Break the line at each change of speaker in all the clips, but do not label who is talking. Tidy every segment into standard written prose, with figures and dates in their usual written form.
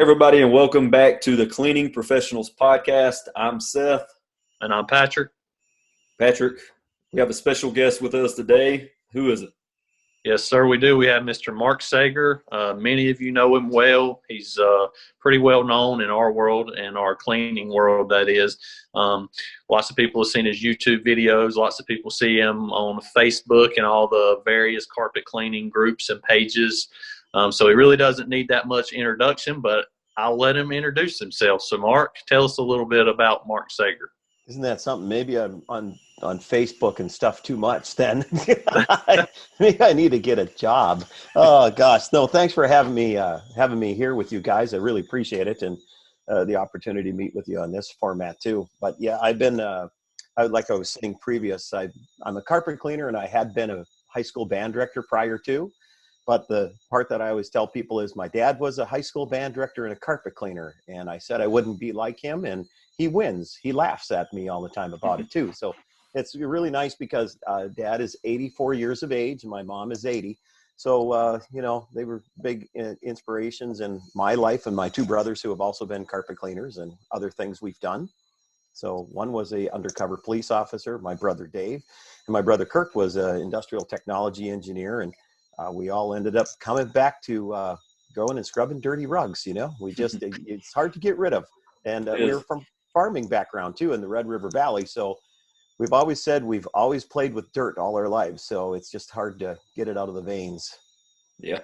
Everybody, and welcome back to the Cleaning Professionals Podcast. I'm Seth.
And I'm Patrick.
Patrick, we have a special guest with us today. Who is it?
Yes, sir, we do. We have Mr. Mark Saiger. Many of you know him well. He's pretty well known in our world and our cleaning world, that is. Lots of people have seen his YouTube videos. Lots of people see him on Facebook and all the various carpet cleaning groups and pages. So he really doesn't need that much introduction, but I'll let him introduce himself. So, Mark, tell us a little bit about Mark Saiger.
Isn't that something? Maybe I'm on Facebook and stuff too much then. Maybe I need to get a job. Oh gosh. No, thanks for having me here with you guys. I really appreciate it, and the opportunity to meet with you on this format too. But yeah, I've been like I was saying previous, I'm a carpet cleaner, and I had been a high school band director prior to. But the part that I always tell people is my dad was a high school band director and a carpet cleaner. And I said I wouldn't be like him. And he wins. He laughs at me all the time about it too. So it's really nice because dad is 84 years of age and my mom is 80. So, they were big inspirations in my life, and my two brothers who have also been carpet cleaners and other things we've done. So one was a undercover police officer, my brother Dave, and my brother Kirk was an industrial technology engineer. And we all ended up coming back to going and scrubbing dirty rugs. We just, it's hard to get rid of. And we were from farming background too in the Red River Valley. So we've always said we've always played with dirt all our lives. So it's just hard to get it out of the veins.
Yeah.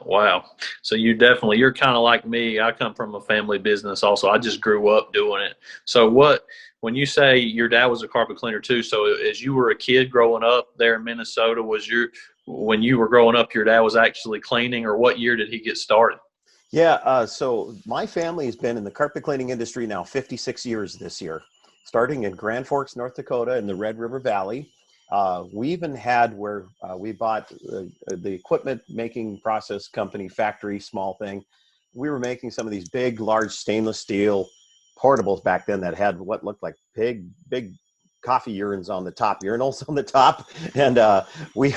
Wow. So you're kind of like me. I come from a family business also. I just grew up doing it. So when you say your dad was a carpet cleaner too, so as you were a kid growing up there in Minnesota, when you were growing up, your dad was actually cleaning, or what year did he get started?
Yeah. So my family has been in the carpet cleaning industry now 56 years this year, starting in Grand Forks, North Dakota in the Red River Valley. We even had where we bought the equipment making process company factory, small thing. We were making some of these big, large stainless steel portables back then that had what looked like big coffee urns on the top, urinals on the top. And we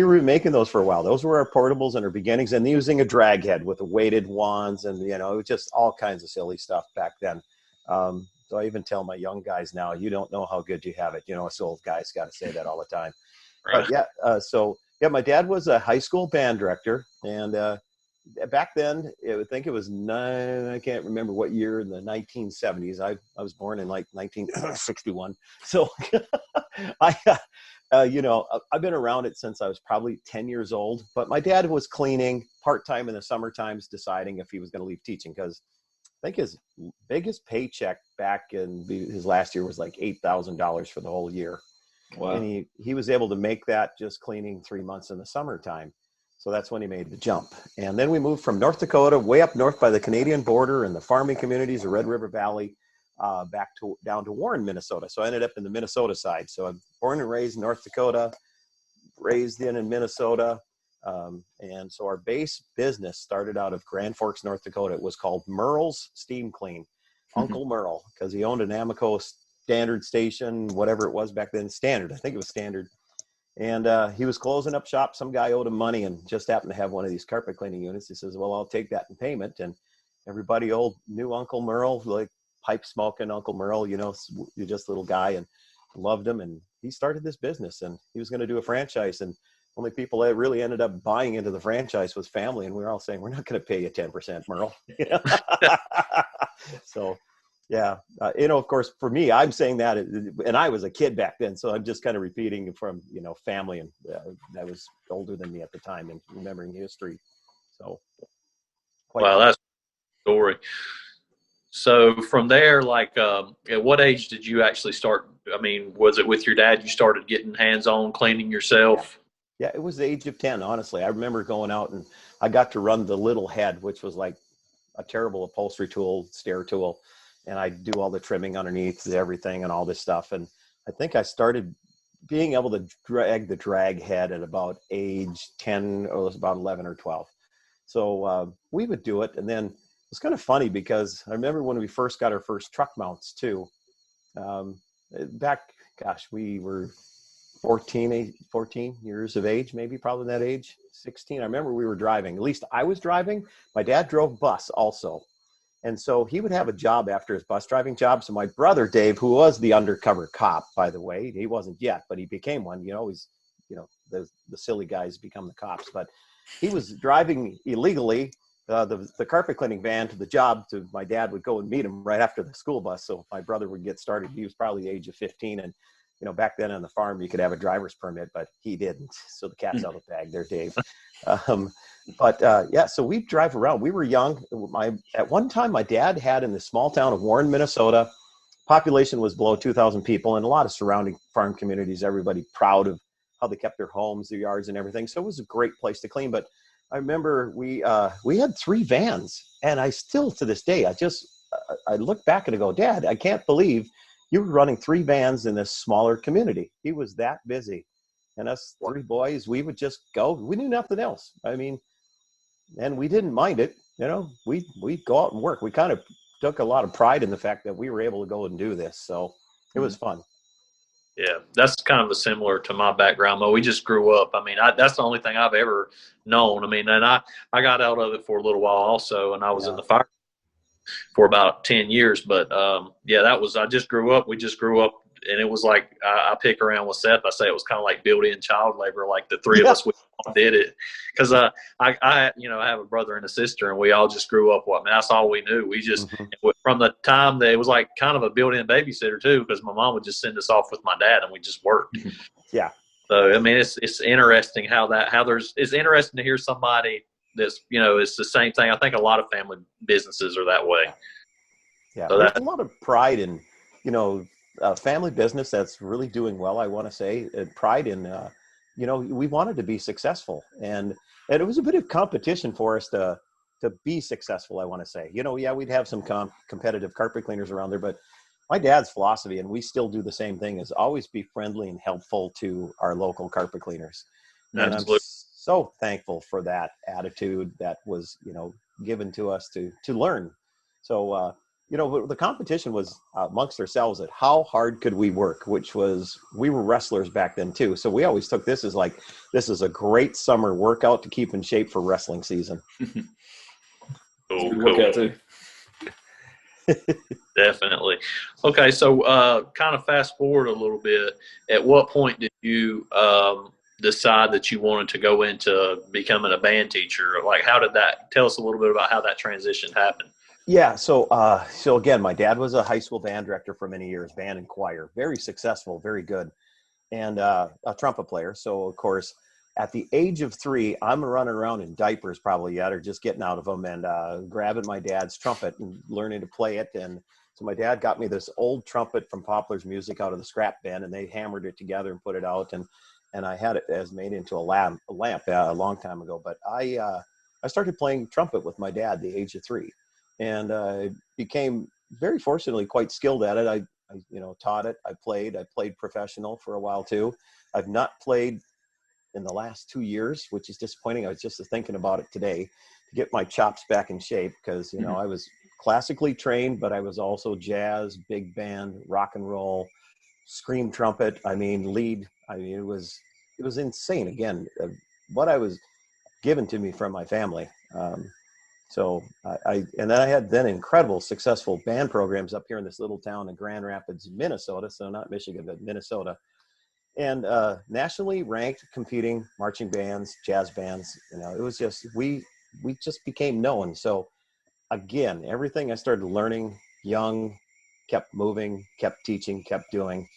were making those for a while. Those were our portables and our beginnings, and using a drag head with the weighted wands and, just all kinds of silly stuff back then. So I even tell my young guys now, you don't know how good you have it. Us old guys got to say that all the time. Right. But my dad was a high school band director. And back then, I would think it was I can't remember what year in the 1970s. I was born in like 1961. So I've been around it since I was probably 10 years old. But my dad was cleaning part-time in the summer times, deciding if he was going to leave teaching, because I think his biggest paycheck back in his last year was like $8,000 for the whole year. Wow. And he was able to make that just cleaning 3 months in the summertime. So that's when he made the jump. And then we moved from North Dakota, way up north by the Canadian border and the farming communities, the Red River Valley, down to Warren, Minnesota. So I ended up in the Minnesota side. So I'm born and raised in North Dakota, raised in Minnesota. And so our base business started out of Grand Forks, North Dakota. It was called Merle's Steam Clean, Uncle Merle, because he owned an Amoco standard station, whatever it was back then, standard. I think it was standard. And he was closing up shop. Some guy owed him money and just happened to have one of these carpet cleaning units. He says, well, I'll take that in payment. And everybody knew Uncle Merle, like pipe smoking Uncle Merle, you're just a little guy, and loved him. And he started this business, and he was going to do a franchise. And only people that really ended up buying into the franchise was family. And we were all saying, we're not going to pay you 10%, Merle. So, yeah. Of course, for me, I'm saying that, and I was a kid back then. So I'm just kind of repeating from, family, and that was older than me at the time and remembering history. So.
Wow, that's a story. So from there, at what age did you actually start? I mean, was it with your dad you started getting hands-on cleaning yourself?
Yeah, it was the age of 10, honestly. I remember going out and I got to run the little head, which was like a terrible upholstery tool, stair tool. And I do all the trimming underneath everything and all this stuff. And I think I started being able to drag the drag head at about age 10, or it was about 11 or 12. So we would do it. And then it was kind of funny because I remember when we first got our first truck mounts too. We were 14 years of age, maybe probably that age, 16. I remember we were driving, at least I was driving. My dad drove bus also. And so he would have a job after his bus driving job. So my brother, Dave, who was the undercover cop, by the way, he wasn't yet, but he became one, he's, the silly guys become the cops, but he was driving illegally, the carpet cleaning van to the job. To my dad would go and meet him right after the school bus. So my brother would get started. He was probably the age of 15. And, back then on the farm, you could have a driver's permit, but he didn't. So the cat's out of the bag there, Dave. So we'd drive around. We were young. At one time, my dad had in the small town of Warren, Minnesota, population was below 2,000 people, and a lot of surrounding farm communities, everybody proud of how they kept their homes, their yards and everything. So it was a great place to clean. But I remember we had 3 vans, and I still, to this day, I look back and I go, Dad, I can't believe you were running 3 vans in this smaller community. He was that busy. And us 3 boys, we would just go. We knew nothing else. I mean, and we didn't mind it. We'd go out and work. We kind of took a lot of pride in the fact that we were able to go and do this. So it was fun.
Yeah, that's kind of similar to my background, though. We just grew up. I mean, that's the only thing I've ever known. I mean, and I got out of it for a little while also, and I was in the fire for about 10 years. But, I just grew up. We just grew up, and it was like I pick around with Seth. I say it was kind of like built-in child labor, like the 3 of us, we all did it. Because I have a brother and a sister, and we all just grew up. That's all we knew. We just from the time that it was like kind of a built-in babysitter too, because my mom would just send us off with my dad, and we just worked.
Yeah.
So I mean, it's interesting it's interesting to hear somebody that's it's the same thing. I think a lot of family businesses are that way.
Yeah, so there's a lot of pride in family business that's really doing well. I want to say pride in we wanted to be successful, and it was a bit of competition for us to be successful. I want to say, we'd have some competitive carpet cleaners around there, but my dad's philosophy, and we still do the same thing, is always be friendly and helpful to our local carpet cleaners. And I'm so thankful for that attitude that was, given to us to learn. So, the competition was amongst ourselves at how hard could we work, which was, we were wrestlers back then too. So we always took this as like, this is a great summer workout to keep in shape for wrestling season.
Cool.
Workout too.
Definitely. Okay, so kind of fast forward a little bit. At what point did you decide that you wanted to go into becoming a band teacher? Like, tell us a little bit about how that transition happened.
Yeah, so again, my dad was a high school band director for many years, band and choir, very successful, very good, and a trumpet player. So of course, at the age of 3, I'm running around in diapers probably yet, or just getting out of them, and grabbing my dad's trumpet and learning to play it. And so my dad got me this old trumpet from Poplar's Music out of the scrap bin, and they hammered it together and put it out, and I had it as made into a lamp a long time ago. But I started playing trumpet with my dad at the age of 3, and became very fortunately quite skilled at it. I taught it. I played professional for a while too. I've not played in the last 2 years, which is disappointing. I was just thinking about it today to get my chops back in shape, because I was classically trained, but I was also jazz, big band, rock and roll, scream trumpet. Lead. It was insane. Again, what I was given to me from my family. So and then I had incredible successful band programs up here in this little town in Grand Rapids, Minnesota. So not Michigan, but Minnesota. And nationally ranked competing marching bands, jazz bands. It was just, we just became known. So again, everything I started learning young, kept moving, kept teaching, kept doing.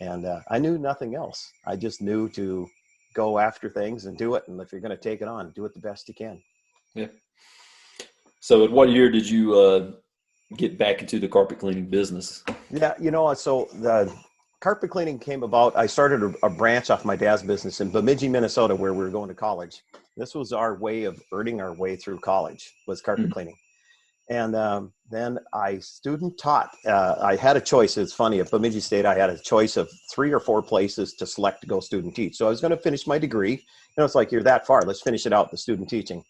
And I knew nothing else. I just knew to go after things and do it. And if you're going to take it on, do it the best you can.
Yeah. So at what year did you get back into the carpet cleaning business?
Yeah, so the carpet cleaning came about. I started a branch off my dad's business in Bemidji, Minnesota, where we were going to college. This was our way of earning our way through college, was carpet cleaning. And then I student taught. I had a choice. It's funny, at Bemidji State, I had a choice of 3 or 4 places to select to go student teach. So I was going to finish my degree. It's like, you're that far. Let's finish it out, the student teaching.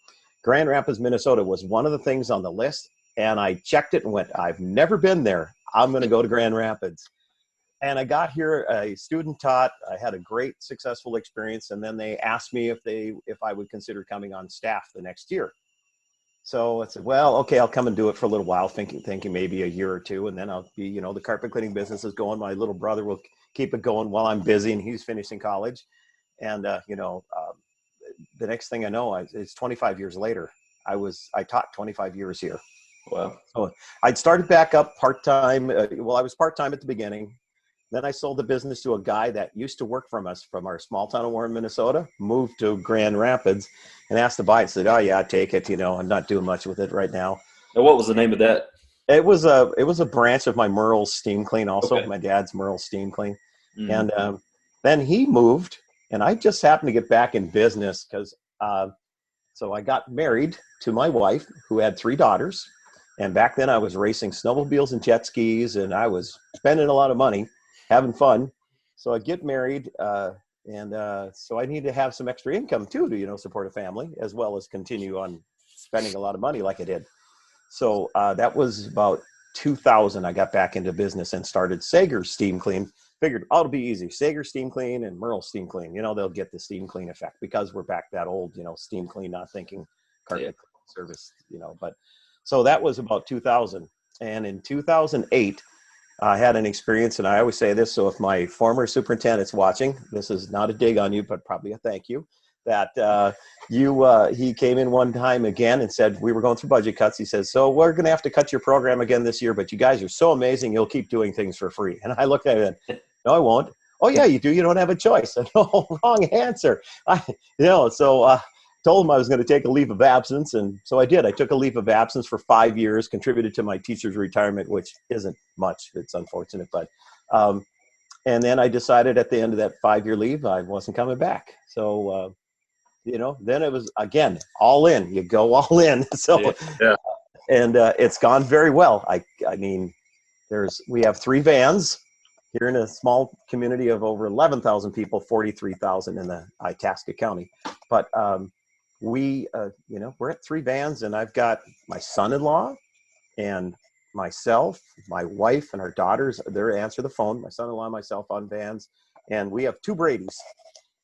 Grand Rapids, Minnesota was one of the things on the list. And I checked it and went, I've never been there. I'm going to go to Grand Rapids. And I got here, a student taught. I had a great successful experience, and then they asked me if I would consider coming on staff the next year. So I said, well, okay, I'll come and do it for a little while, thinking maybe a year or two, and then I'll be, the carpet cleaning business is going. My little brother will keep it going while I'm busy, and he's finishing college. And the next thing I know, it's 25 years later. I taught 25 years here.
Wow.
So I'd started back up part-time. I was part-time at the beginning. Then I sold the business to a guy that used to work from us from our small town of Warren, Minnesota, moved to Grand Rapids and asked to buy it. Said, oh yeah, take it. I'm not doing much with it right now.
And what was the name of that?
It was a branch of my Merle's Steam Clean also,
Okay.
my dad's Merle's Steam Clean.
Mhm.
And then he moved, and I just happened to get back in business because so I got married to my wife, who had 3 daughters. And back then I was racing snowmobiles and jet skis, and I was spending a lot of money, having fun. So I get married, so I need to have some extra income too to, support a family, as well as continue on spending a lot of money like I did. So that was about 2000. I got back into business and started Saiger Steam Clean. Figured, oh, it'll be easy. Saiger Steam Clean and Merle Steam Clean. They'll get the Steam Clean effect because we're back that old, Steam Clean, not thinking carpet service, But so that was about 2000. And in 2008, I had an experience, and I always say this, so if my former superintendent's watching, this is not a dig on you, but probably a thank you, that he came in one time again and said, we were going through budget cuts. He says, so we're going to have to cut your program again this year, but you guys are so amazing, you'll keep doing things for free. And I looked at it and, no, I won't. Oh, yeah, you do. You don't have a choice. No, wrong answer. Told him I was going to take a leave of absence, and so I did. I took a leave of absence for 5 years, contributed to my teacher's retirement, which isn't much. It's unfortunate, but and then I decided at the end of that 5-year leave I wasn't coming back. So then it was again all in. You go all in. So
Yeah.
And it's gone very well. I mean, we have 3 vans here in a small community of over 11,000 people, 43,000 in the Itasca County, but we're at 3 vans, and I've got my son-in-law and myself, my wife, and our daughters. They answer the phone. My son-in-law and myself on vans, and we have 2 Bradys.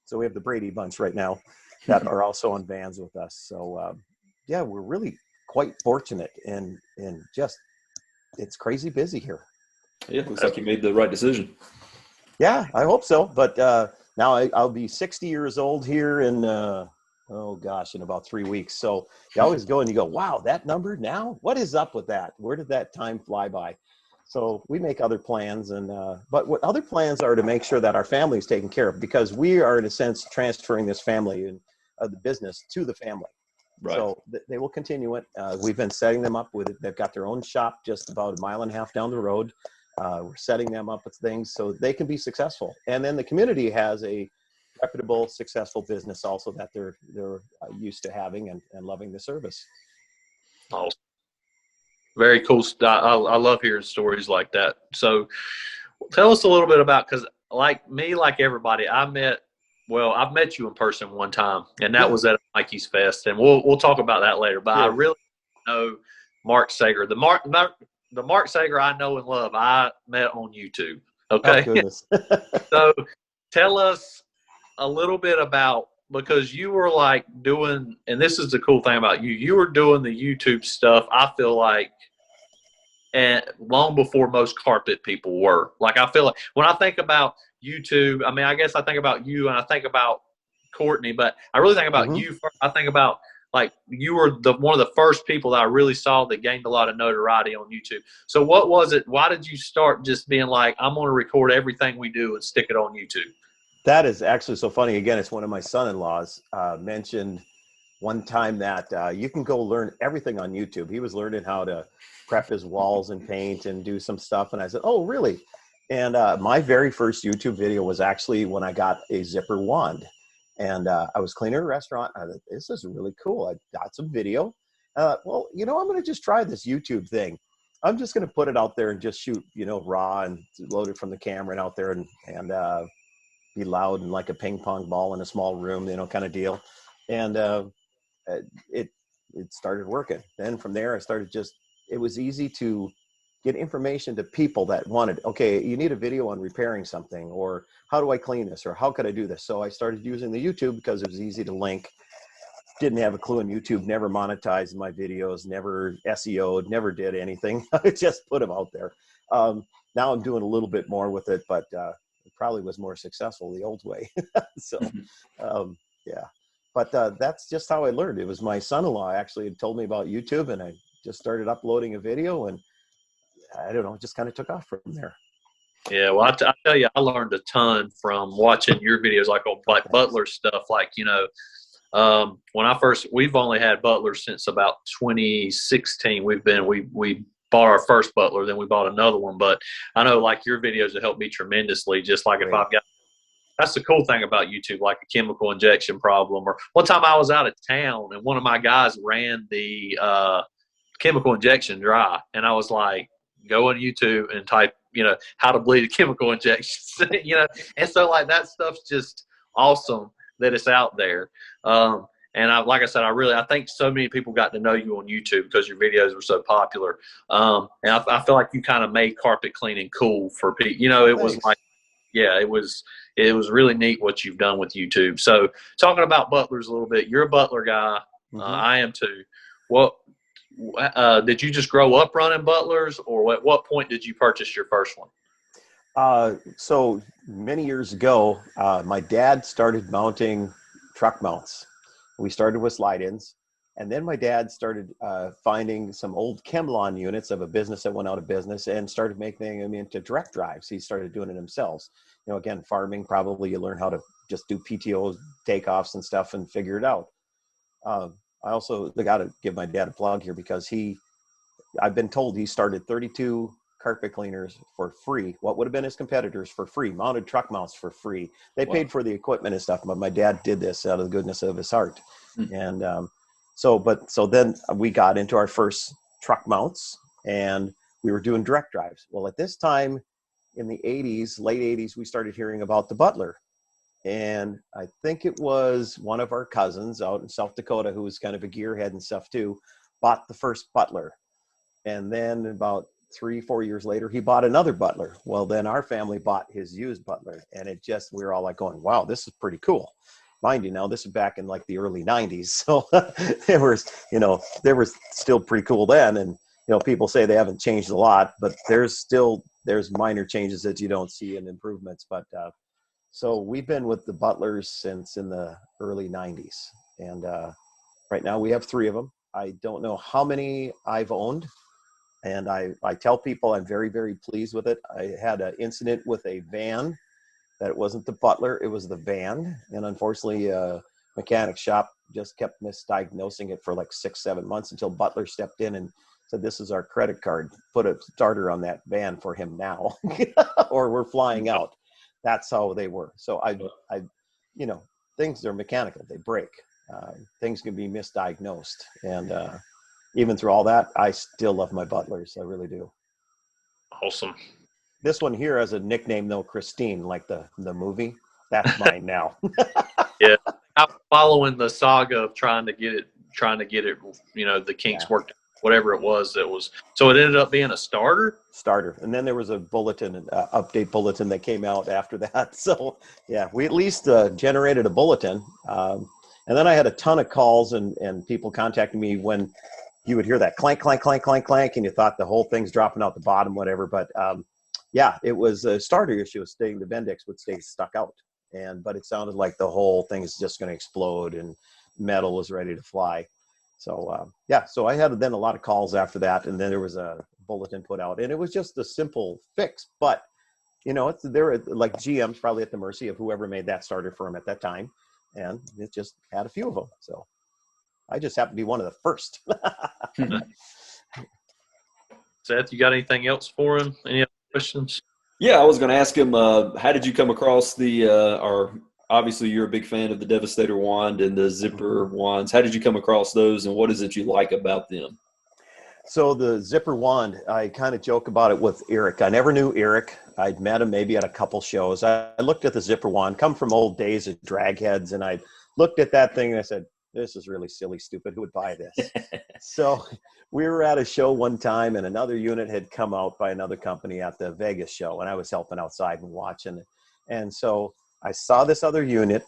So we have the Brady bunch right now that are also on vans with us. So we're really quite fortunate, and just it's crazy busy here.
Yeah, looks like you made the right decision.
Yeah, I hope so. But now I'll be 60 years old here in in about 3 weeks. So you always go and you go, wow, that number now? What is up with that? Where did that time fly by? So we make other plans, but what other plans are to make sure that our family is taken care of, because we are in a sense transferring this family and the business to the family.
Right.
So they will continue it. We've been setting them up with it. They've got their own shop just about a mile and a half down the road. We're setting them up with things so they can be successful. And then the community has a reputable, successful business also that they're used to having and loving the service.
Awesome. Very cool. I love hearing stories like that. So tell us a little bit about, because like everybody, I've met you in person one time, and that was at Mikey's Fest, and we'll talk about that later. But I really know Mark Saiger. The Mark Saiger I know and love, I met on YouTube. Okay.
Oh, goodness.
So tell us a little bit about, because you were like doing, and this is the cool thing about you were doing the YouTube stuff, I feel like, and long before most carpet people were. Like, I feel like when I think about YouTube, I mean, I guess I think about you and I think about Courtney, but I really think about you first. I think about, like, you were one of the first people that I really saw that gained a lot of notoriety on YouTube. So what was it? Why did you start just being like, I'm going to record everything we do and stick it on YouTube?
That is actually so funny. Again, it's one of my son-in-laws mentioned one time that you can go learn everything on YouTube. He was learning how to prep his walls and paint and do some stuff. And I said, oh, really? And my very first YouTube video was actually when I got a zipper wand. And I was cleaning a restaurant. I thought, this is really cool. I got some video. I'm going to just try this YouTube thing. I'm just going to put it out there and just shoot, raw and load it from the camera and out there and be loud and like a ping pong ball in a small room, kind of deal. And it started working. Then from there, it was easy to get information to people that wanted, okay, you need a video on repairing something, or how do I clean this, or how could I do this? So I started using the YouTube because it was easy to link. Didn't have a clue in YouTube, never monetized my videos, never SEO'd, never did anything. I just put them out there. Now I'm doing a little bit more with it, but it probably was more successful the old way. So, yeah. But that's just how I learned. It was my son-in-law actually had told me about YouTube, and I just started uploading a video, and I don't know, it just kind of took off from there.
Yeah, well, I tell you, I learned a ton from watching your videos, like on like Butler stuff. Like, you know, when we've only had Butlers since about 2016. We bought our first Butler, then we bought another one. But I know like your videos have helped me tremendously. Just like if I've got, that's the cool thing about YouTube, like a chemical injection problem. Or one time I was out of town and one of my guys ran the chemical injection dry, and I was like, go on YouTube and type, you know, how to bleed a chemical injection, you know. And so like that stuff's just awesome that it's out there. And like I said, I think so many people got to know you on YouTube because your videos were so popular. And I feel like you kind of made carpet cleaning cool for people. You know, it was like, yeah, it was really neat what you've done with YouTube. So talking about Butlers a little bit, you're a Butler guy. I am too. What did you just grow up running Butlers, or at what point did you purchase your first one?
So many years ago, my dad started mounting truck mounts. We started with slide-ins, and then my dad started finding some old Chemlon units of a business that went out of business and started making them into direct drives. He started doing it himself. You know, again, farming, probably you learn how to just do PTO takeoffs and stuff and figure it out. I also got to give my dad a plug here because I've been told he started 32 carpet cleaners for free. What would have been his competitors for free, mounted truck mounts for free. They paid for the equipment and stuff, but my dad did this out of the goodness of his heart. And so then we got into our first truck mounts, and we were doing direct drives. Well, at this time in the 80s, late 80s, we started hearing about the Butler. And I think it was one of our cousins out in South Dakota, who was kind of a gearhead and stuff too, bought the first Butler. And then about 3-4 years later, he bought another Butler. Well, then our family bought his used Butler, and we were all like going, wow, this is pretty cool. Mind you, now this is back in like the early 90s. So they were still pretty cool then. And, you know, people say they haven't changed a lot, but there's minor changes that you don't see in improvements. But, so we've been with the Butlers since in the early 90s. And right now we have 3 of them. I don't know how many I've owned. And I tell people I'm very, very pleased with it. I had an incident with a van that it wasn't the Butler, it was the van. And unfortunately, mechanic shop just kept misdiagnosing it for like 6-7 months until Butler stepped in and said, this is our credit card. Put a starter on that van for him now, or we're flying out. That's how they were. So I, you know, things are mechanical, they break. Things can be misdiagnosed. And even through all that, I still love my Butlers. I really do.
Awesome.
This one here has a nickname though, Christine, like the movie. That's mine now.
Yeah. I'm following the saga of trying to get it, you know, the kinks worked, whatever it was. So it ended up being a starter. And then there was a bulletin, update bulletin that came out after that. So yeah, we at least generated a bulletin. And then I had a ton of calls and people contacting me when you would hear that clank, clank, clank, clank, clank, and you thought the whole thing's dropping out the bottom, whatever. But yeah, it was a starter issue. The Bendix would stay stuck out. But it sounded like the whole thing is just going to explode and metal was ready to fly. So yeah, so I had then a lot of calls after that, and then there was a bulletin put out, and it was just a simple fix. But you know, they're like GM's probably at the mercy of whoever made that starter for them at that time, and it just had a few of them. So I just happened to be one of the first. Seth, you got anything else for him? Any other questions?
Yeah, I was going to ask him, how did you come across obviously you're a big fan of the Devastator wand and the Zipper wands. How did you come across those, and what is it you like about them?
So the Zipper wand, I kind of joke about it with Eric. I never knew Eric. I'd met him maybe at a couple shows. I looked at the Zipper wand, come from old days of drag heads, and I looked at that thing and I said, this is really silly, stupid. Who would buy this? So we were at a show one time, and another unit had come out by another company at the Vegas show, and I was helping outside and watching it. And so I saw this other unit.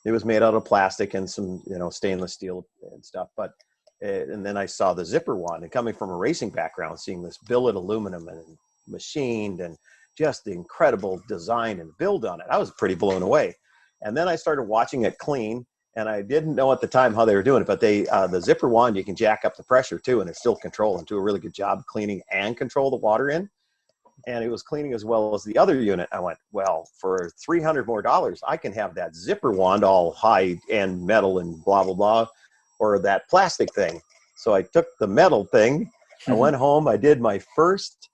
It was made out of plastic and some, stainless steel and stuff. But and then I saw the zipper wand, and coming from a racing background, seeing this billet aluminum and machined and just the incredible design and build on it, I was pretty blown away. And then I started watching it clean, and I didn't know at the time how they were doing it, but the zipper wand, you can jack up the pressure too, and it's still control, and do a really good job cleaning and control the water in. And it was cleaning as well as the other unit. I went, well, for $300 more, I can have that zipper wand all high-end metal and blah, blah, blah, or that plastic thing. So I took the metal thing. I went home. I did my first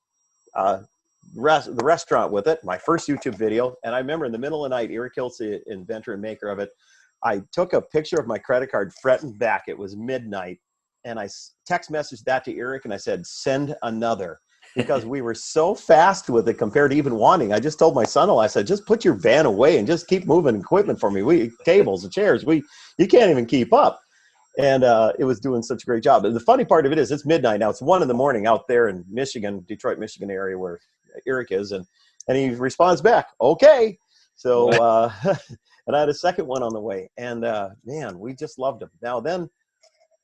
the restaurant with it, my first YouTube video. And I remember in the middle of the night, Eric Hiltz, the inventor and maker of it, I took a picture of my credit card front and back. It was midnight. And I text messaged that to Eric, and I said, send another. Because we were so fast with it compared to even wanting. I just told my son-in-law, I said, just put your van away and just keep moving equipment for me. Tables and chairs, you can't even keep up. And it was doing such a great job. And the funny part of it is it's midnight now. It's 1 a.m. out there in Michigan, Detroit, Michigan area where Eric is. And he responds back, okay. So, and I had a second one on the way. And man, we just loved him. Now then,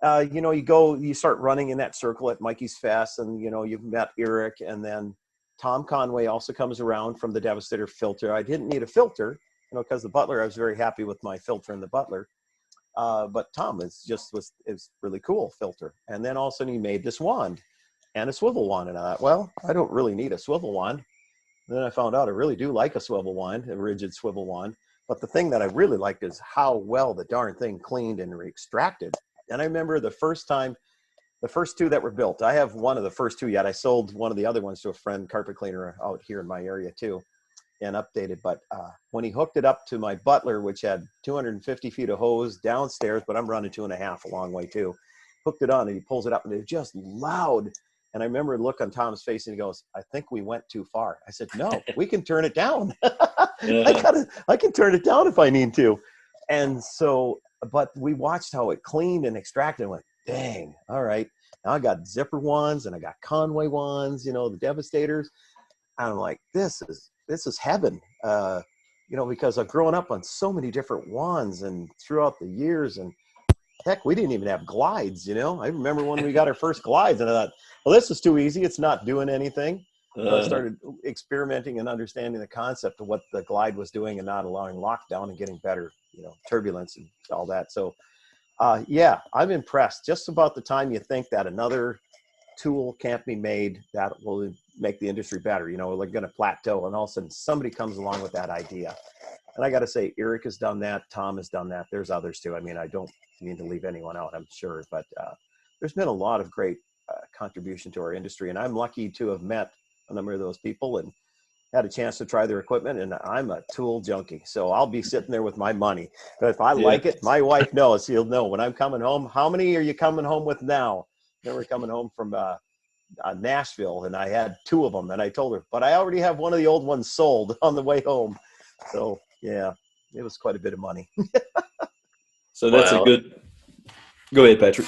you start running in that circle at Mikey's Fest, and, you've met Eric, and then Tom Conway also comes around from the Devastator filter. I didn't need a filter, because the Butler, I was very happy with my filter in the Butler. But Tom, it's really cool filter. And then all of a sudden he made this wand and a swivel wand. And I thought, well, I don't really need a swivel wand. And then I found out I really do like a swivel wand, a rigid swivel wand. But the thing that I really liked is how well the darn thing cleaned and extracted. And I remember the first two that were built, I have one of the first two yet. I sold one of the other ones to a friend, carpet cleaner out here in my area too, and updated. But when he hooked it up to my Butler, which had 250 feet of hose downstairs, but I'm running 2.5, a long way too, hooked it on, and he pulls it up, and it's just loud. And I remember the look on Tom's face, and he goes, I think we went too far. I said, no, we can turn it down. I can turn it down if I need to. And so, but we watched how it cleaned and extracted, and went, dang, all right. Now I got zipper wands, and I got Conway wands, the Devastators. And I'm like, this is heaven, because I've grown up on so many different wands and throughout the years, and heck, we didn't even have glides, I remember when we got our first glides, and I thought, well, this is too easy. It's not doing anything. So I started experimenting and understanding the concept of what the glide was doing and not allowing lockdown and getting better, turbulence and all that. So, yeah, I'm impressed. Just about the time you think that another tool can't be made that will make the industry better, we're going to plateau, and all of a sudden somebody comes along with that idea. And I got to say, Eric has done that. Tom has done that. There's others too. I mean, I don't mean to leave anyone out, I'm sure, but there's been a lot of great contribution to our industry. And I'm lucky to have met a number of those people and had a chance to try their equipment. And I'm a tool junkie, so I'll be sitting there with my money. But if I like it, my wife knows. She'll know when I'm coming home. How many are you coming home with now? Then we're coming home from Nashville, and I had 2 of them, and I told her, but I already have one of the old ones sold on the way home. So yeah, it was quite a bit of money.
So that's a good. Go ahead, Patrick.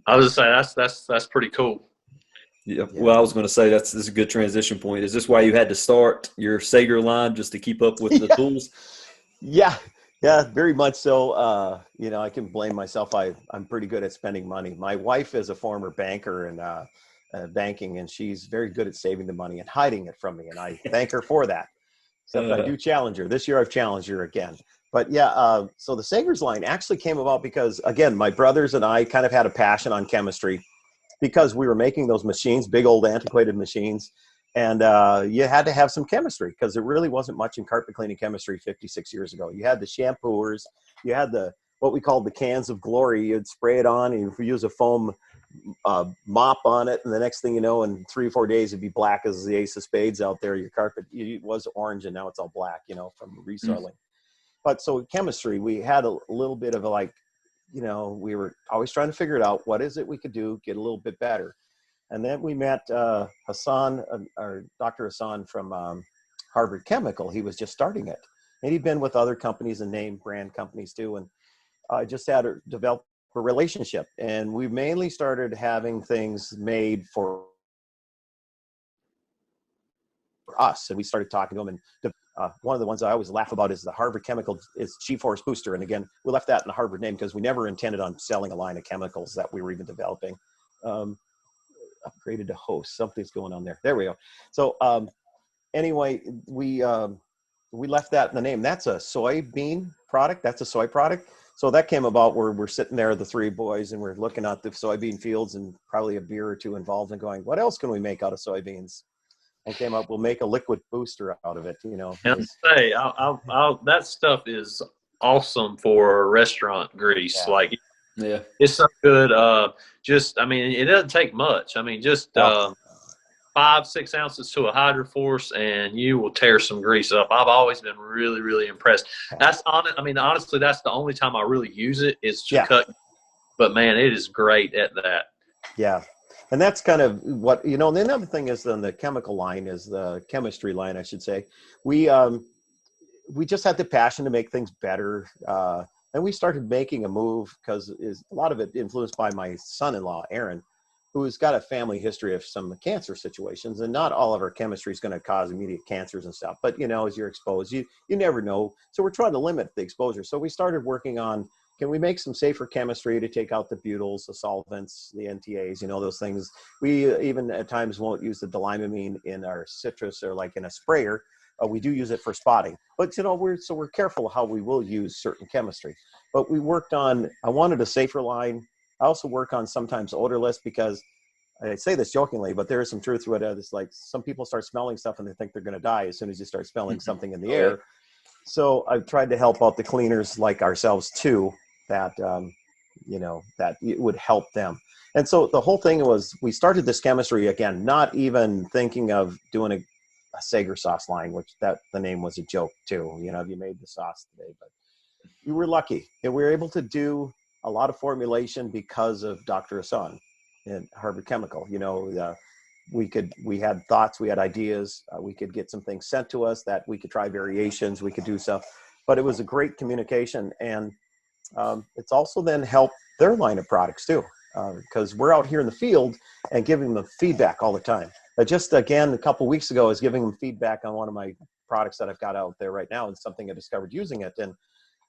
I was gonna say that's pretty cool.
Yeah. Well, I was going to say this is a good transition point. Is this why you had to start your Saiger line, just to keep up with the tools?
Yeah, very much so. I can blame myself. I'm pretty good at spending money. My wife is a former banker and banking, and she's very good at saving the money and hiding it from me, and I thank her for that. Except I do challenge her. This year I've challenged her again. But yeah, so the Saiger's line actually came about because, again, my brothers and I kind of had a passion on chemistry, because we were making those machines, big old antiquated machines. And you had to have some chemistry, because there really wasn't much in carpet cleaning chemistry 56 years ago. You had the shampooers, you had what we called the cans of glory. You'd spray it on, and you'd use a foam mop on it, and the next thing you know, in 3 or 4 days, it'd be black as the ace of spades out there. Your carpet, it was orange, and now it's all black, from resoiling. But so chemistry, we had a little bit of we were always trying to figure it out. What is it we could do, get a little bit better? And then we met Hassan, or Dr. Hassan from Harvard Chemical. He was just starting it. And he'd been with other companies and name brand companies too. And I just had to develop a relationship, and we mainly started having things made for us, and we started talking to them. And one of the ones I always laugh about is the Harvard Chemical is G-Force Booster. And again, we left that in the Harvard name because we never intended on selling a line of chemicals that we were even developing. Upgraded to host. Something's going on there. There we go. So anyway, we left that in the name. That's a soybean product. That's a soy product. So that came about where we're sitting there, the three boys, and we're looking at the soybean fields and probably a beer or two involved and going, what else can we make out of soybeans? And came up, we'll make a liquid booster out of it, you know.
And say, that stuff is awesome for restaurant grease.
Yeah.
Like,
Yeah.
it's so good. Just, I mean, it doesn't take much. I mean, just 5-6 ounces to a hydroforce, and you will tear some grease up. I've always been really, really impressed. That's honestly, that's the only time I really use it is to cut. But man, it is great at that.
Yeah. And that's kind of what, you know, and the other thing is then the chemical line is the chemistry line, I should say. We just had the passion to make things better. And we started making a move because a lot of it influenced by my son-in-law, Aaron, who's got a family history of some cancer situations. And not all of our chemistry is going to cause immediate cancers and stuff. But, you know, as you're exposed, you never know. So we're trying to limit the exposure. So we started working on, can we make some safer chemistry to take out the butyls, the solvents, the NTAs, you know, those things. We even at times won't use the dilimamine in our citrus or like in a sprayer. We do use it for spotting. But, you know, we're careful how we will use certain chemistry. But we worked on, I wanted a safer line. I also work on sometimes odorless because I say this jokingly, but there is some truth to it. It's like some people start smelling stuff and they think they're going to die as soon as you start smelling something in the air. So I've tried to help out the cleaners like ourselves too, that, you know, that it would help them. And so the whole thing was, we started this chemistry again, not even thinking of doing a Saiger sauce line, which the name was a joke too. You know, you made the sauce today, but we were lucky. And we were able to do a lot of formulation because of Dr. Hassan and Harvard Chemical. You know, we had thoughts, we had ideas, we could get some things sent to us that we could try variations, we could do stuff, but it was a great communication. And it's also then helped their line of products too, because we're out here in the field and giving them feedback all the time. Just again, a couple weeks ago, I was giving them feedback on one of my products that I've got out there right now and something I discovered using it. And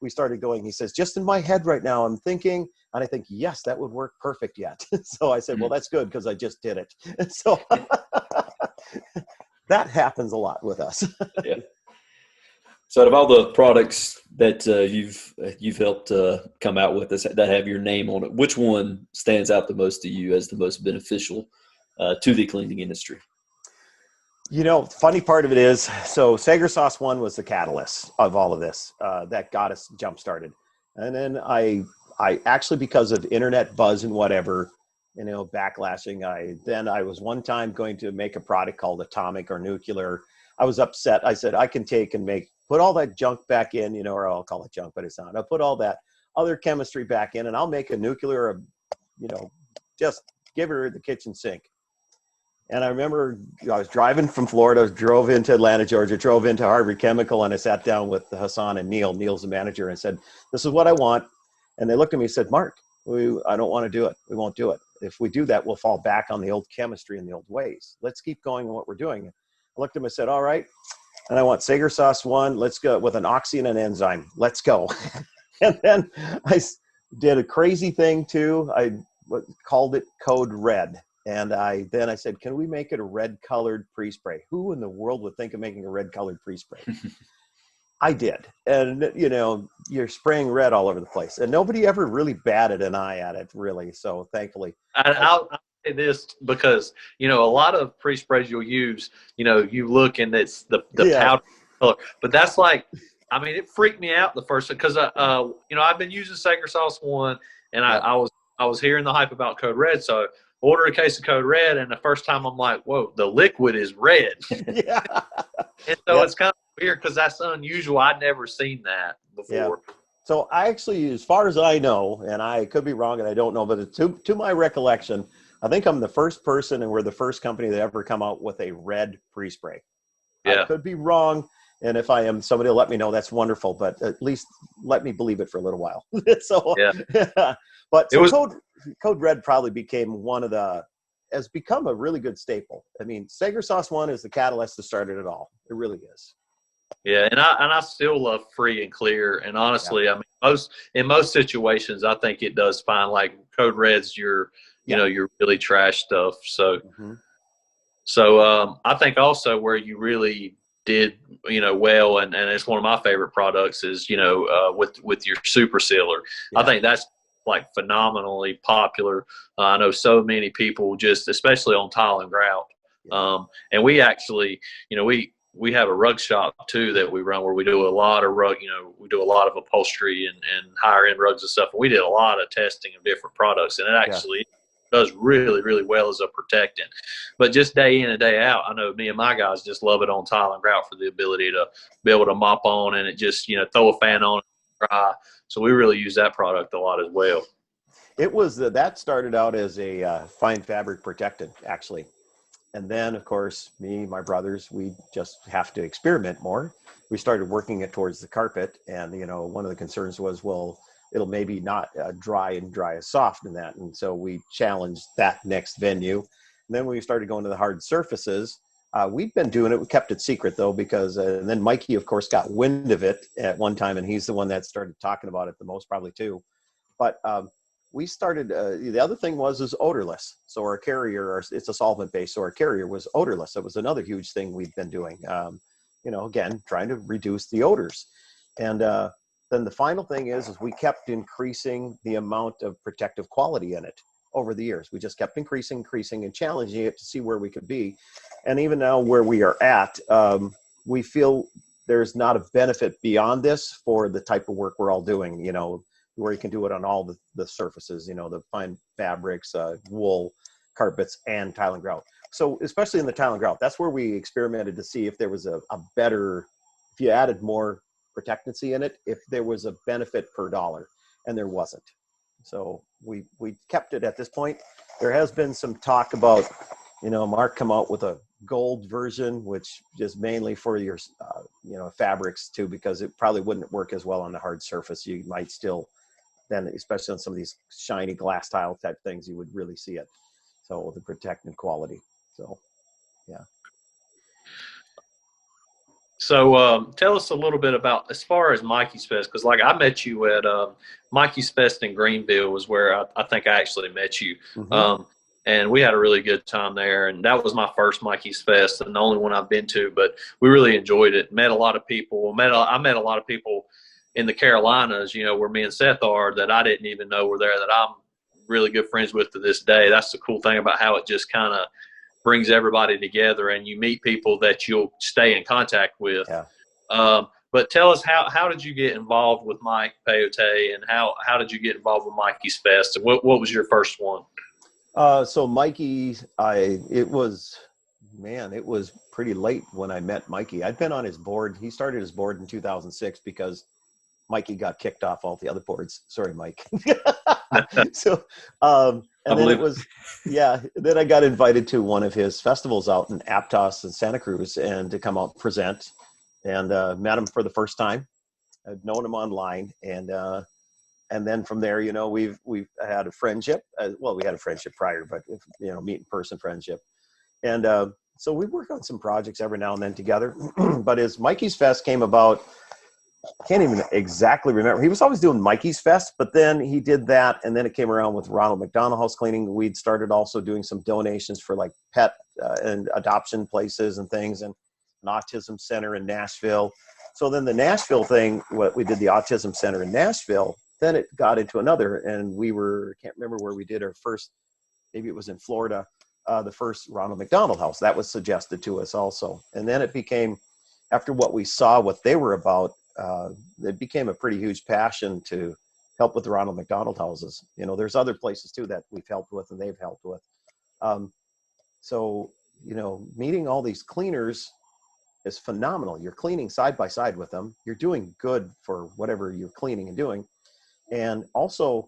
we started going, he says, just in my head right now, I'm thinking, and I think, yes, that would work perfect yet. So I said, well, that's good because I just did it. And so that happens a lot with us.
Yeah. So out of all the products that you've helped come out with that have your name on it, which one stands out the most to you as the most beneficial to the cleaning industry?
You know, funny part of it is, so Saiger Sauce 1 was the catalyst of all of this that got us jump started. And then I actually, because of internet buzz and whatever, you know, backlashing, I was one time going to make a product called Atomic or Nuclear. I was upset. I said, I can take and put all that junk back in, you know, or I'll call it junk, but it's not. I'll put all that other chemistry back in and I'll make a nuclear, you know, just give her the kitchen sink. And I remember I was driving from Florida, drove into Atlanta, Georgia, drove into Harvard Chemical, and I sat down with Hassan and Neil. Neil's the manager, and said, this is what I want. And they looked at me and said, Mark, I don't want to do it. We won't do it. If we do that, we'll fall back on the old chemistry and the old ways. Let's keep going on what we're doing. I looked at him and said, all right. And I want Saiger Sauce 1. Let's go with an oxy and an enzyme. Let's go. And then I did a crazy thing too. I called it Code Red. And then I said, can we make it a red-colored pre-spray? Who in the world would think of making a red-colored pre-spray? I did. And, you know, you're spraying red all over the place. And nobody ever really batted an eye at it, really. So, thankfully.
I'll say this because, you know, a lot of pre-sprays you'll use, you know, you look and it's the powder color. But that's like, I mean, it freaked me out the first time because, you know, I've been using Saiger Sauce 1, and I was hearing the hype about Code Red. So, order a case of Code Red, and the first time I'm like, whoa, the liquid is red.
Yeah.
And so it's kind of weird because that's unusual. I'd never seen that before.
Yeah. So I actually, as far as I know, and I could be wrong and I don't know, but to my recollection, I think I'm the first person and we're the first company that ever come out with a red pre-spray.
Yeah.
I could be wrong. And if I am, somebody will let me know. That's wonderful, but at least let me believe it for a little while. So,
Yeah.
but
It
so
was,
Code Red probably became has become a really good staple. I mean, Saiger Sauce One is the catalyst that started it all. It really is.
yeah, and I still love free and clear. And
Yeah.
honestly, I mean, in most situations, I think it does fine. Like Code Red's your,
Yeah.
your really trash stuff. So,
Hmm.
I think also where you really did, well, and it's one of my favorite products is, with your super sealer. I
Yeah.
think that's like phenomenally popular. I know so many people just, especially on tile and grout.
Yeah.
And we actually, we have a rug shop too that we run where we do a lot of rug, we do a lot of upholstery and higher end rugs and stuff. And we did a lot of testing of different products, and it
Yeah.
actually does really, really well as a protectant. But just day in and day out, I know me and my guys just love it on tile and grout for the ability to be able to mop on and it just, throw a fan on and dry. So we really use that product a lot as well.
It was that started out as a fine fabric protectant, actually. And then, of course, my brothers, we just have to experiment more. We started working it towards the carpet. And, one of the concerns was, well, it'll maybe not dry as soft in that. And so we challenged that next venue. And then we started going to the hard surfaces. We've been doing it. We kept it secret, though, because and then Mikey, of course, got wind of it at one time. And he's the one that started talking about it the most, probably, too. But we started, the other thing is odorless. So our carrier, it's a solvent base. So our carrier was odorless. It was another huge thing we've been doing, again, trying to reduce the odors. And then the final thing is we kept increasing the amount of protective quality in it over the years. We just kept increasing and challenging it to see where we could be. And even now where we are at, we feel there's not a benefit beyond this for the type of work we're all doing, where you can do it on all the surfaces, the fine fabrics, wool, carpets, and tile and grout. So especially in the tile and grout, that's where we experimented to see if there was a better, if you added more protectancy in it, if there was a benefit per dollar, and there wasn't. So we kept it at this point. There has been some talk about, Mark come out with a gold version, which is mainly for your, fabrics too, because it probably wouldn't work as well on the hard surface. You might still, then especially on some of these shiny glass tile type things, you would really see it. So the protective quality. So, yeah.
So tell us a little bit about as far as Mikey's Fest, because like I met you at Mikey's Fest in Greenville was where I think I actually met you.
Mm-hmm.
And we had a really good time there. And that was my first Mikey's Fest and the only one I've been to, but we really enjoyed it. Met a lot of people. I met a lot of people in the Carolinas, where me and Seth are, that I didn't even know were there, that I'm really good friends with to this day. That's the cool thing about how it just kind of brings everybody together and you meet people that you'll stay in contact with.
Yeah.
But tell us, how did you get involved with Mike Peyote, and how did you get involved with Mikey's Fest? And what was your first one?
So Mikey, it was pretty late when I met Mikey. I'd been on his board. He started his board in 2006 because Mikey got kicked off all the other boards. Sorry, Mike. So, and then it was, then I got invited to one of his festivals out in Aptos in Santa Cruz and to come out and present, and met him for the first time. I'd known him online, and then from there, we've had a friendship. Well, we had a friendship prior, but meet in person friendship, and so we work on some projects every now and then together. But as Mikey's Fest came about, can't even exactly remember. He was always doing Mikey's Fest, but then he did that, and then it came around with Ronald McDonald House Cleaning. We'd started also doing some donations for like pet and adoption places and things, and an autism center in Nashville. So then the Nashville thing, what we did the autism center in Nashville, then it got into another, and can't remember where we did our first, maybe it was in Florida, the first Ronald McDonald House. That was suggested to us also. And then it became, after what we saw, what they were about, it became a pretty huge passion to help with the Ronald McDonald houses. There's other places too that we've helped with and they've helped with. So, meeting all these cleaners is phenomenal. You're cleaning side by side with them. You're doing good for whatever you're cleaning and doing. And also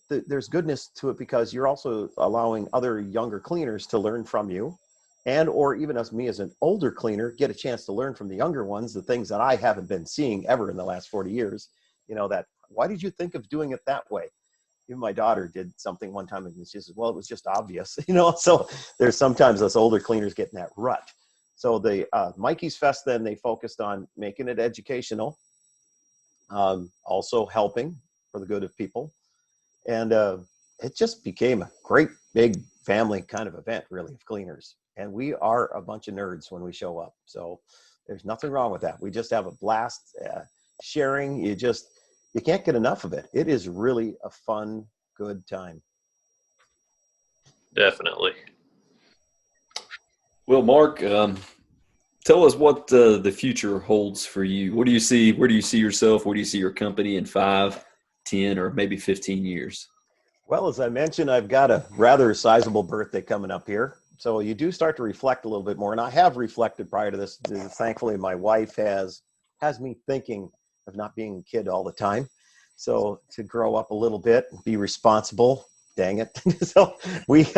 there's goodness to it because you're also allowing other younger cleaners to learn from you. and or even as me as an older cleaner, get a chance to learn from the younger ones the things that I haven't been seeing ever in the last 40 years. That why did you think of doing it that way? Even my daughter did something one time and she says, well, it was just obvious, so there's sometimes us older cleaners get in that rut. So the Mikey's Fest, then they focused on making it educational, also helping for the good of people. And it just became a great big family kind of event, really, of cleaners. And we are a bunch of nerds when we show up. So there's nothing wrong with that. We just have a blast sharing. You can't get enough of it. It is really a fun, good time.
Definitely.
Well, Mark, tell us what the future holds for you. What do you see? Where do you see yourself? Where do you see your company in 5, 10, or maybe 15 years?
Well, as I mentioned, I've got a rather sizable birthday coming up here. So you do start to reflect a little bit more. And I have reflected prior to this. Thankfully, my wife has me thinking of not being a kid all the time. So to grow up a little bit, be responsible. Dang it. So we've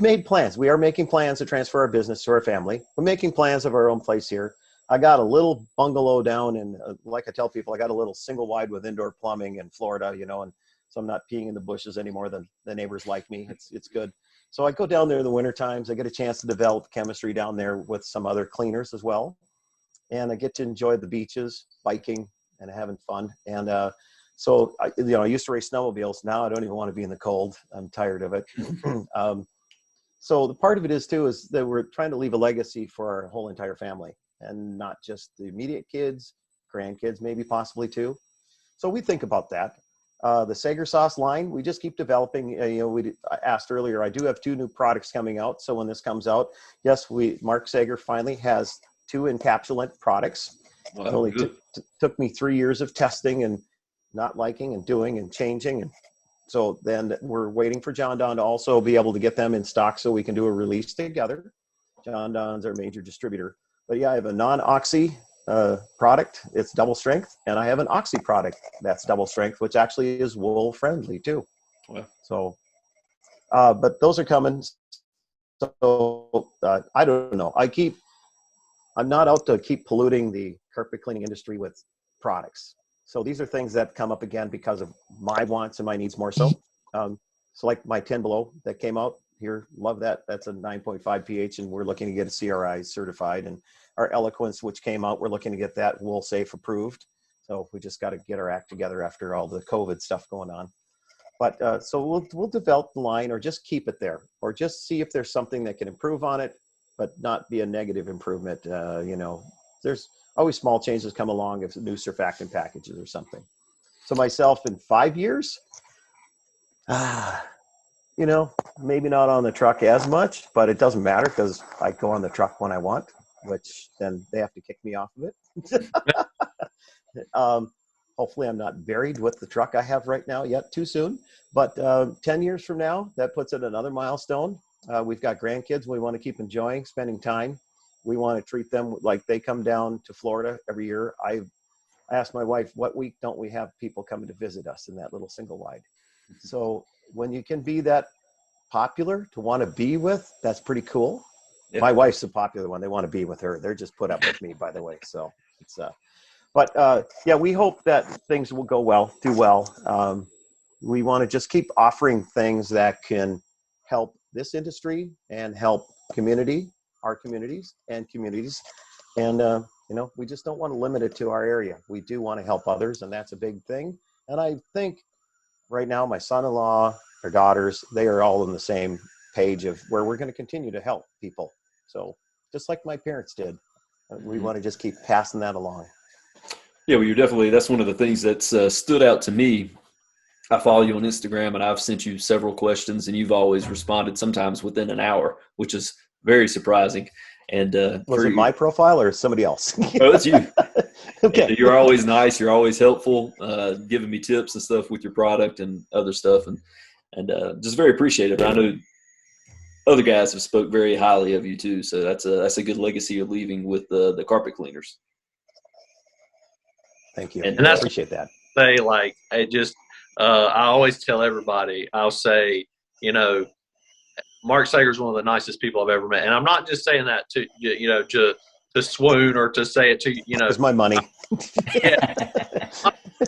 made plans. We are making plans to transfer our business to our family. We're making plans of our own place here. I got a little bungalow down in, like I tell people, I got a little single wide with indoor plumbing in Florida, and so I'm not peeing in the bushes anymore than the neighbors like me. It's good. So I go down there in the winter times. I get a chance to develop chemistry down there with some other cleaners as well. And I get to enjoy the beaches, biking, and having fun. And so I used to race snowmobiles. Now I don't even want to be in the cold. I'm tired of it. So the part of it is that we're trying to leave a legacy for our whole entire family, and not just the immediate kids, grandkids, maybe possibly too. So we think about that. The Saiger sauce line, we just keep developing. I asked earlier, I do have 2 new products coming out. So when this comes out, yes, Mark Saiger finally has 2 encapsulant products.
Wow,
it only took me 3 years of testing and not liking and doing and changing. And so then we're waiting for John Don to also be able to get them in stock so we can do a release together. John Don's our major distributor. But yeah, I have a non-oxy product. It's double strength. And I have an oxy product that's double strength, which actually is wool friendly too.
Wow.
So, but those are coming. So I don't know. I'm not out to keep polluting the carpet cleaning industry with products. So these are things that come up again because of my wants and my needs more so. So like my 10 Below that came out here, love that. That's a 9.5 pH, and we're looking to get a CRI certified. And our Eloquence, which came out, we're looking to get that Wool Safe approved. So we just got to get our act together after all the COVID stuff going on. But so we'll develop the line, or just keep it there, or just see if there's something that can improve on it, but not be a negative improvement. There's always small changes come along if new surfactant packages or something. So myself in 5 years, maybe not on the truck as much, but it doesn't matter because I go on the truck when I want, which then they have to kick me off of it. Hopefully I'm not buried with the truck I have right now yet, too soon. But 10 years from now, that puts it another milestone. We've got grandkids we want to keep enjoying, spending time. We want to treat them like they come down to Florida every year. I asked my wife, what week don't we have people coming to visit us in that little single wide? So when you can be that popular to want to be with, that's pretty cool. Yeah. My wife's a popular one. They want to be with her. They're just put up with me, by the way. So it's yeah, we hope that things will go well, do well. We want to just keep offering things that can help this industry and help our communities. And we just don't want to limit it to our area. We do want to help others, and that's a big thing. And I think right now, my son-in-law, their daughters, they are all on the same page of where we're going to continue to help people. So just like my parents did, we want to just keep passing that along.
Yeah, well, that's one of the things that's stood out to me. I follow you on Instagram, and I've sent you several questions, and you've always responded sometimes within an hour, which is very surprising. And
was it my profile or somebody else?
Oh, it's you.
Okay.
And you're always nice. You're always helpful, giving me tips and stuff with your product and other stuff, and just very appreciative. I know other guys have spoke very highly of you too, so that's a good legacy you're leaving with the carpet cleaners.
Thank you.
And I
appreciate that.
Say I always tell everybody, I'll say, Mark Sager is one of the nicest people I've ever met, and I'm not just saying that to swoon or to say it to
It's my money.
Yeah,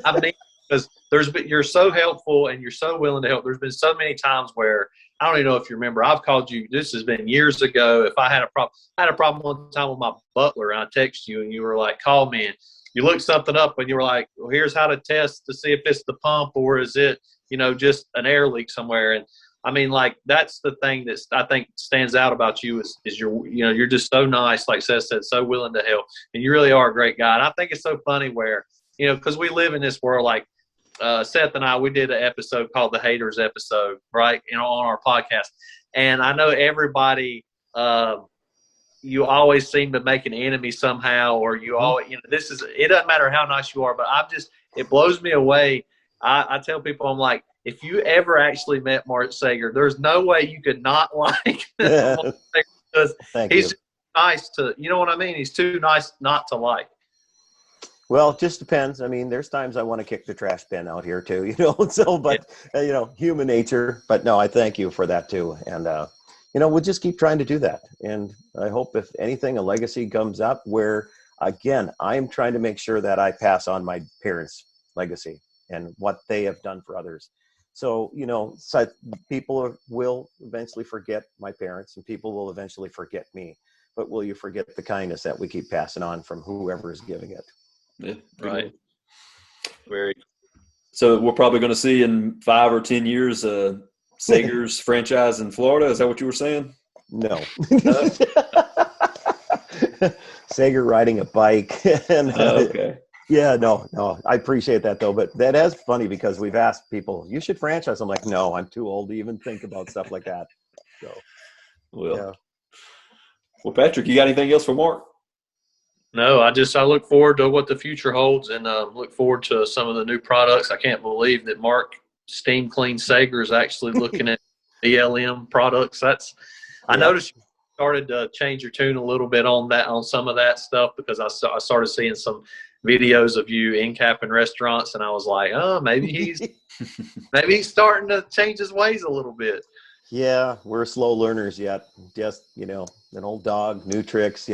I mean, because you're so helpful and you're so willing to help. There's been so many times where I don't even know if you remember. I've called you. This has been years ago. If I had a problem one time with my butler, and I texted you, and you were like, "Call me." And you looked something up, and you were like, "Well, here's how to test to see if it's the pump or is it, just an air leak somewhere." And I mean, like, that's the thing that I think stands out about you is you're just so nice, like Seth said, so willing to help, and you really are a great guy. And I think it's so funny where because we live in this world, like. Seth and I, we did an episode called the Haters episode, right? On our podcast. And I know everybody, you always seem to make an enemy somehow, or you always, it doesn't matter how nice you are, but it blows me away. I tell people, I'm like, if you ever actually met Mark Saiger, there's no way you could not like Mark Saiger because he's nice to, you know what I mean? He's too nice not to like.
Well, it just depends. I mean, there's times I want to kick the trash bin out here too, human nature. But no, I thank you for that too. And, we'll just keep trying to do that. And I hope if anything, a legacy comes up where, again, I'm trying to make sure that I pass on my parents' legacy and what they have done for others. So, people will eventually forget my parents and people will eventually forget me. But will you forget the kindness that we keep passing on from whoever is giving it?
Yeah,
right. Very.
So we're probably going to see in 5 or 10 years Saiger's franchise in Florida. Is that what you were saying?
No. Saiger riding a bike. And,
okay.
Yeah, no. I appreciate that though. But that is funny because we've asked people, you should franchise. I'm like, no, I'm too old to even think about stuff like that. So,
Well, Patrick, you got anything else for Mark?
No, I look forward to what the future holds and look forward to some of the new products. I can't believe that Mark Steam Clean Saiger is actually looking at BLM products. I noticed you started to change your tune a little bit on some of that stuff because I started seeing some videos of you in capping restaurants and I was like, oh, maybe he's starting to change his ways a little bit.
Yeah, we're slow learners yet. Just, an old dog, new tricks,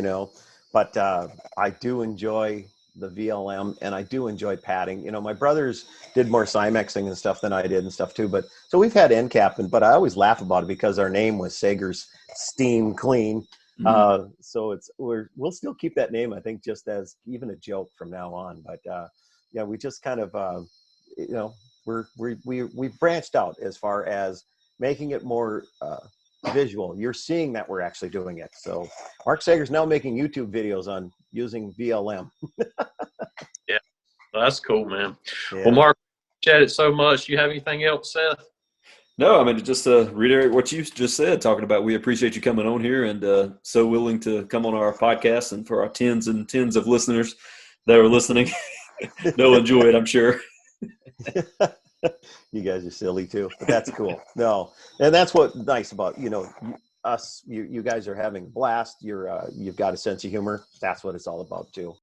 But I do enjoy the VLM and I do enjoy padding. My brothers did more Cymexing and stuff than I did and stuff too. But so we've had end capping, but I always laugh about it because our name was Saiger's Steam Clean. Mm-hmm. So we'll still keep that name, I think, just as even a joke from now on. But we just kind of, we've branched out as far as making it more visual. You're seeing that we're actually doing it. So Mark Saiger's now making YouTube videos on using VLM.
Yeah, that's cool, man. Yeah. Well, Mark, chatted so much. You have anything else, Seth?
No, I mean, just to reiterate what you just said, talking about we appreciate you coming on here and so willing to come on our podcast, and for our tens and tens of listeners that are listening, they'll enjoy it, I'm sure.
You guys are silly too, but that's cool. No, and that's what's nice about us. You guys are having a blast. You've got a sense of humor. That's what it's all about too.